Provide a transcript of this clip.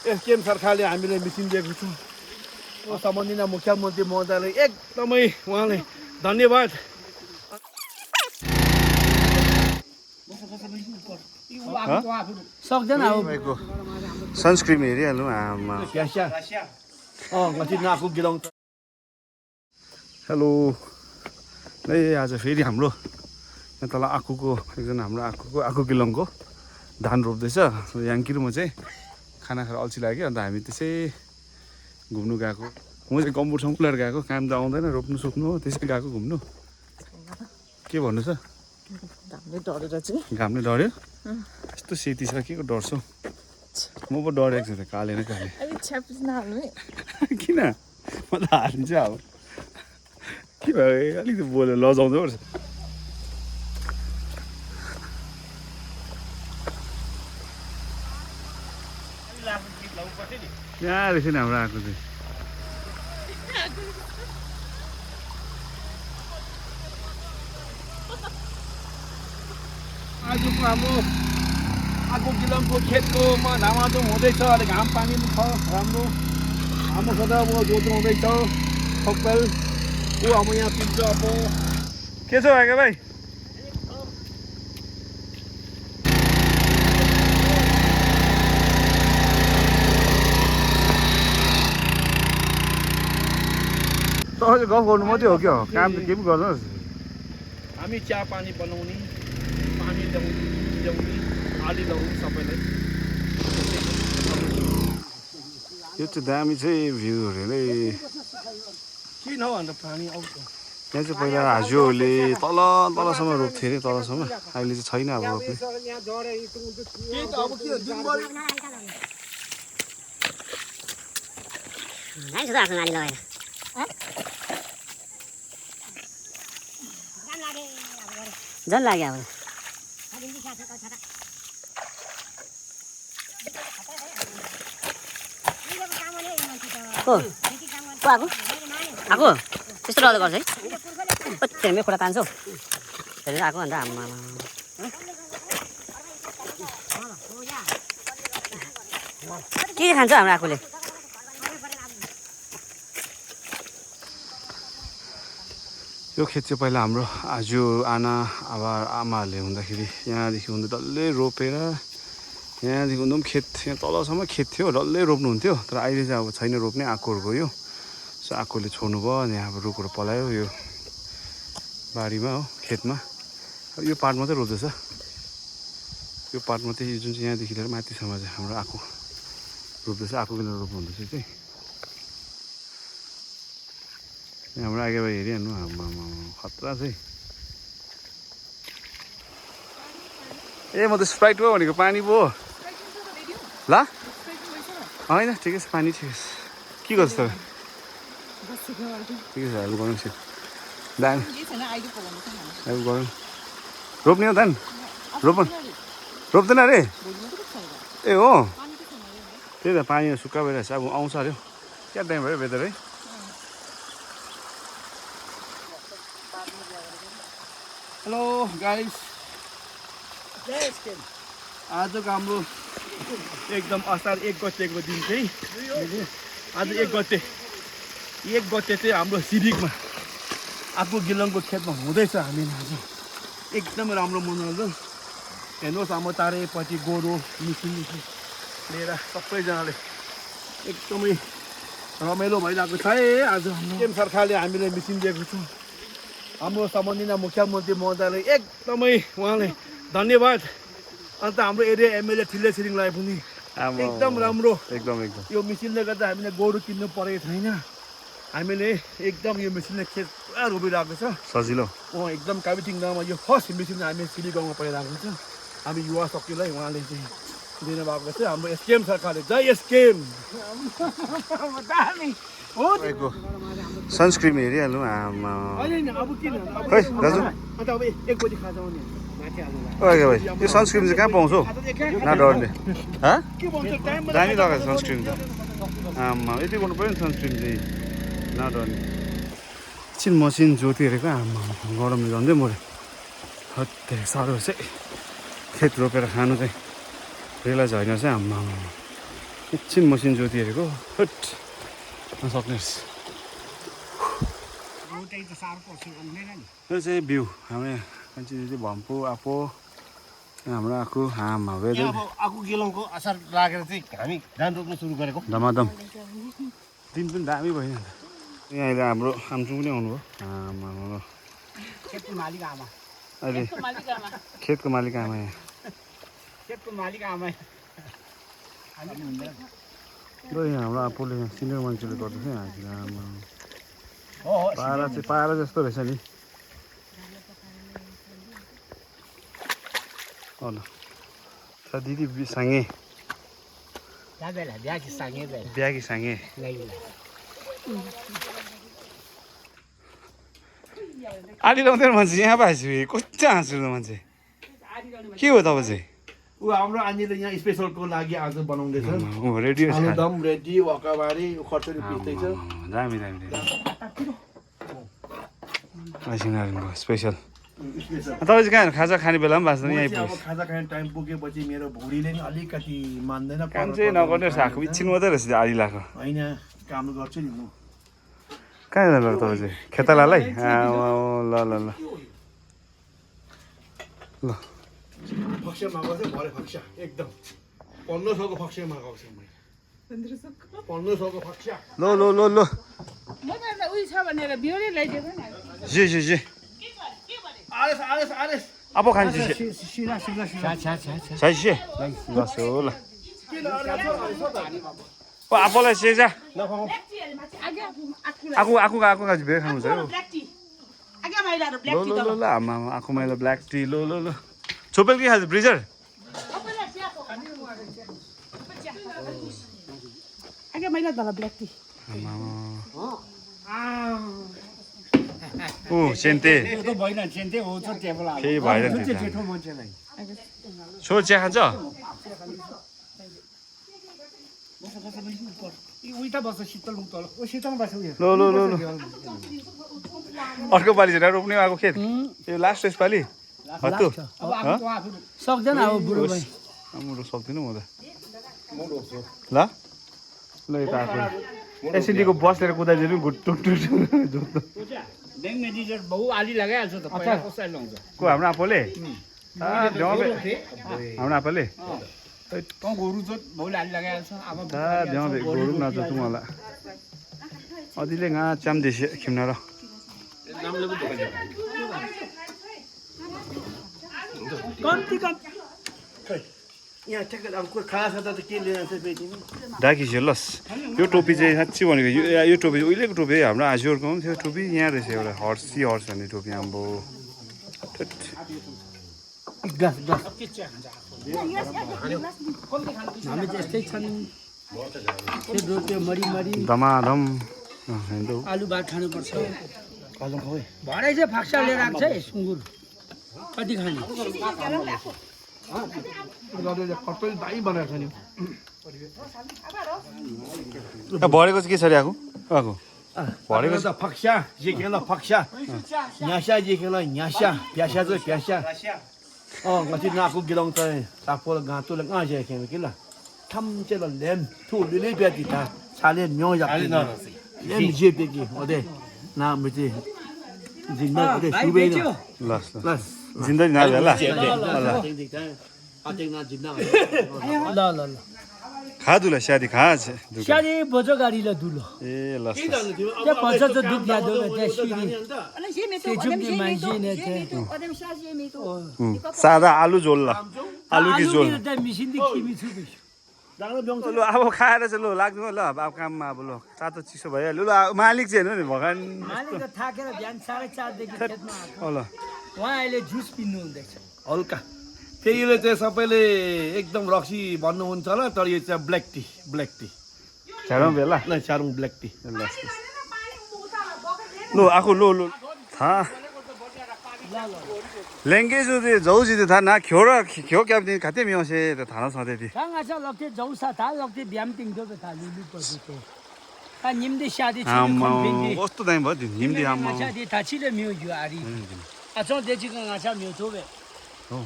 SKM सरकारले हामीले machine दिएको छौँ सम्बन्धित मुख्यमन्त्री महोदयलाई एकदमै उहाँले धन्यवाद सक्दैन सनस्क्रिन हेरिहालौँ आमा पछि नाकु गिलाउँछ हेलो नै आज फेरि हाम्रो यहाँ तल आकुको एकजना हाम्रो आकु गिलङको धान रोप्दैछ याङ्की र म चाहिँ खाना खाएर अल्छी लाग्यो अन्त हामी त्यसै घुम्नु गएको म चाहिँ कम्पुटरसँग खुलाएर गएको काम त आउँदैन रोप्नु सोप्नु हो त्यसै गएको घुम्नु के भन्नु छ घामले डढ्यो यस्तो सेती छ के को डढ्छु म पो डढेको छु त काले न काले किन म त हालिन्छ अब के भयो अलिकति बोलेर लजाउँदै पर्छ यहाँ रहेछ नि हाम्रो आएको चाहिँ आजको हाम्रो आगो गिलङको खेतको धामाधुम हुँदैछ अलिक घाम पानी पनि छ राम्रो हाम्रो सदा अब जोतो हुँदैछ खप्पल अब यहाँ पिन्छ अब के छ भाइ भाइ तपाईँ गफ गर्नु मात्रै हो क्या काम त केही पनि गर्नुहोस् हामी चिया पानी बनाउने पानी ल्याउने आली ल्याउने सबैलाई यो चाहिँ दामी चाहिँ भ्यूहरू नै किन हौ अन्त पानी आउँछ यहाँ चाहिँ पहिला हाजुहरूले तलसम्म रोप्थ्यो अरे तलसम्म अहिले चाहिँ छैन अब रोप्ने झन् लाग्यो अब आएको त्यस्तो डर गर्छ है मेरो खुट्टा तान्छौ हेरेर आएको अन्त आम्मा के खान्छ हाम्रो आफूले यो खेत चाहिँ पहिला हाम्रो आजु आमाहरूले हुँदाखेरि यहाँदेखि हुँदा डल्लै रोपेर यहाँदेखि हुँदा पनि खेत यहाँ तलसम्म खेत थियो डल्लै रोप्नुहुन्थ्यो तर अहिले चाहिँ अब छैन रोप्ने आकोहरूको यो सो आकोले छोड्नु भयो अनि अब रुखहरू पलायो यो बारीमा हो खेतमा अब यो पार्ट मात्रै रोप्दैछ यो पार्ट मात्रै जुन चाहिँ यहाँदेखि लिएर माथिसम्म चाहिँ हाम्रो आको रोप्दैछ आको किन रोप्नु हुँदैछ चाहिँ हाम्रो आगेबारी हेरिहाल्नु आम्मा खतरा चाहिँ ए म त स्प्राइट पो भनेको पानी पो ल होइन ठिकै छ पानी ठिकै छ के गर्छ तपाईँ ठिकै छ अहिले गरौँ छ धान अब गरौँ रोप्ने हो धान रोप्दैन अरे ए हो त्यही त पानी सुक्खा भइरहेछ अब आउँछ अरे क्या टाइम भयो वेदर है हेलो गाइस आजको हाम्रो एकदम असार 1 गतेको दिन चाहिँ आज 1 गते चाहिँ हाम्रो सिभिकमा आगो गिलङको खेतमा हुँदैछ हामी आज एकदमै राम्रो मनोरञ्जन हेर्नुहोस् हाम्रो चारैपट्टि गोरु मिसिन लिएर सबैजनाले एकदमै रमाइलो भइरहेको छ है आज हाम्रो सरकारले हामीले मिसिन दिएको छौँ हाम्रो सम्बन्धित मुख्यमन्त्री महोदयलाई एकदमै उहाँले धन्यवाद अन्त हाम्रो एरिया एमएलए ठिले छिरिङलाई पनि एकदम राम्रो एकदम यो मिसिनले गर्दा हामीले गोरु किन्नु परेको छैन हामीले एकदम यो मिसिनले खेत पुरा रोपिरहेको छ सजिलो एकदम काबिथिङ गाउँमा यो फर्स्ट मिसिन हामी सिली गाउँमा पाइरहेको छ हामी युवा शक्तिलाई उहाँले चाहिँ दिनुभएको छ हाम्रो एसकेएम सरकारले जय एसकेएम सनस्क्रिन हेरिहाल्नु आमा अब किन खै दाजु अन्त अब 1 बजी खाजा आउने ओके भाइ यो सनस्क्रिन चाहिँ कहाँ पाउँछौ नडर्ने दामी लगाएको सनस्क्रिन त आमा यति गर्नु पऱ्यो नि सनस्क्रिन चाहिँ नडर्ने एकछिन मसिन जोति हेरेको आमा गरमले झन्डै मऱ्यो हत्ते साह्रो चाहिँ खेत रोपेर खानु चाहिँ रियलाइज होइन चाहिँ आमा एकछिन मसिन जोतिहेरेको हट नसक्ने रहेछ यो चाहिँ भ्यू हाम्रो यहाँ मान्छे भम्पू आप्पो हाम्रो आएको हाम वेदर आगो गिलङको असार लागेर चाहिँ हामी धान रोप्न सुरु गरेको धमाधम दिन पनि दामी भयो नि यहाँ अहिले हाम्रो आमचुङ पनि आउनुभयो आमा खेतको मालिक आमा अहिले खेतको मालिक आमा यहाँ खेतको मालिक आमा ल यहाँ हाम्रो आप्पोले यहाँ सिनियर मान्छेले गर्दैछ यहाँ आमा पारा चाहिँ पारा जस्तो रहेछ नि ल दिदी साङ्गे ब्यागी साङ्गे आली लाउँदैन मान्छे यहाँ पाएछु कस्तो हाँस्छु त मान्छे के हो तपाईँ चाहिँ ऊ हाम्रो आनीले यहाँ स्पेसलको लागि आज बनाउँदैछ रेडी आलुदम रेडी वकाबारी खर्चरी पिस्दैछ दामी दामी दामी स्पेसल तपाईँ चाहिँ कहाँ खाजा खाने बेला पनि बाँच्दैन यहीँ अब खाजा खाने टाइम पुगेपछि मेरो भुँडीले नि अलिकति मान्दैन काम चाहिँ नगर्ने रहेछ आएको इच्छिनु मात्रै रहेछ आधी लाखको होइन काम गर्छु नि म कहाँ जानु तपाईँ चाहिँ खेतालालाई ल ल ल ल फक्सा मागेको चाहिँ भरे फक्सा एकदम 1500को फक्सा मागेको छ मैले 1500को फक्सा ल ल ल ल म त उयो छ भनेर बिहोरै ल्याइदिएको नि जे जे जे आरेस आरेस आरेस अब खान्छ सिरा सिरा सिरा साइसे बस हो ल ओ आफूलाई सेजा आकु आकु आकु गाज बेर खानुहुन्छ हो ल ल ल ल आमा आकु मैले ब्ल्याक टी ल ल ल छोपेल के खान्छ ब्रिजर आगे मैले त ब्ल्याक टी ओ सेन्ते त्यो भएन सेन्ते हो छ टेबल आयो केही भएन जेठो मान्छेलाई छोर चिया खान्छ उता बस्छ शीतल मुक्त ओ शीतल बस्छ उयो ल ल ल ल अर्को पालि चाहिँ रोप्ने आएको खेत यो लास्ट यसपालि हत्तु अब आफू आफू सक्दैन अब बुढो भई म सक्दिनँ म त ल ल यता आएको एसएनडीको बस लिएर कुदाइदिनु टुक टुक जोत्नु ब्याङ्क म्यानेजर बहु आली लगाइहाल्छ त पैसा कसरी लाउँछ को हाम्रो आप्पाले हाम्रो आप्पाले त गोरु जोत बहुले आली लगाइहाल्छ अब देऊ गोरु नजोतु मलाई अदिले गा च्याम देशे खिम्न र कम्ती कम यहाँ ठ्याक्कै अब कोही खाना खाँदा त के लिएर चाहिँ बेच्दिनु डाकी लस यो टोपी चाहिँ साँच्ची भनेको यो टोपी उहिलेको टोपी हाम्रो आजूहरूको पनि थियो टोपी यहाँ रहेछ एउटा हर्सी हर्स भन्ने टोपी आम्बो हामी त्यस्तै छन् त्यो मरी मरी धमाधम आलु भात खानुपर्छ भरे चाहिँ फाक्सा लिएर आएको छ सुँगुर कति खाने खट्टै दाई बनाएको छ नि भरेको चाहिँ के छ अरे आएको आएको भरेको त फक्सा जे खेल्न फक्सा न्यासा जे खेल्न न्यासा प्यासा चाहिँ प्यासा ngasi na aku gilang tay tapol gato lang aja kaya kila tham che la lem thu li pe ti ta cha le myo yak ti lem je pe ki ode na me ti jinda ode su be na लस las जिन्दगी नभए ल ating na jinda ल ल ल खादुला शादी खाज सारी बोजो गाडीले दुलो ए लस त्यो पछ त दुध यादो त्यहाँ सिरी मान्छे ने सादा आलु झोल ल आलु कि झोल त मिसिन्दी किमी छु ल अब खाएर चाहिँ ल लाग्नु ल अब काममा अब ल तातो चिसो भइहाल्यो ल मालिक चाहिँ हेर्नु नि भगवान मालिक त थाकेर बिहान 4:30 देखि खेतमा आएको ल उहाँ अहिले जुस पिन्नु हुँदैछ हल्का त्यहीले चाहिँ सबैले एकदम रक्सी भन्नुहुन्छ होला तर यो चाहिँ ब्ल्याक टी झाडौँ बेला ल चारौँ ब्ल्याक टी लो आखो लो लो था ल्याङ्ग्वेज जाउँ जिते था ना ख्योर ख्यो क्याप्टिन खाते मियासे त थाना सधे दि सांगाचा लक्ते जाउसा था लक्ते ब्याम टिङ दो था लिलु पछिको का निम्दे शादी छि आम्मा कस्तो दामी भयो नि निम्दे आम्मा शादी थाचिले मियो यो आरी अचो देछि गाछा मियो थोबे हो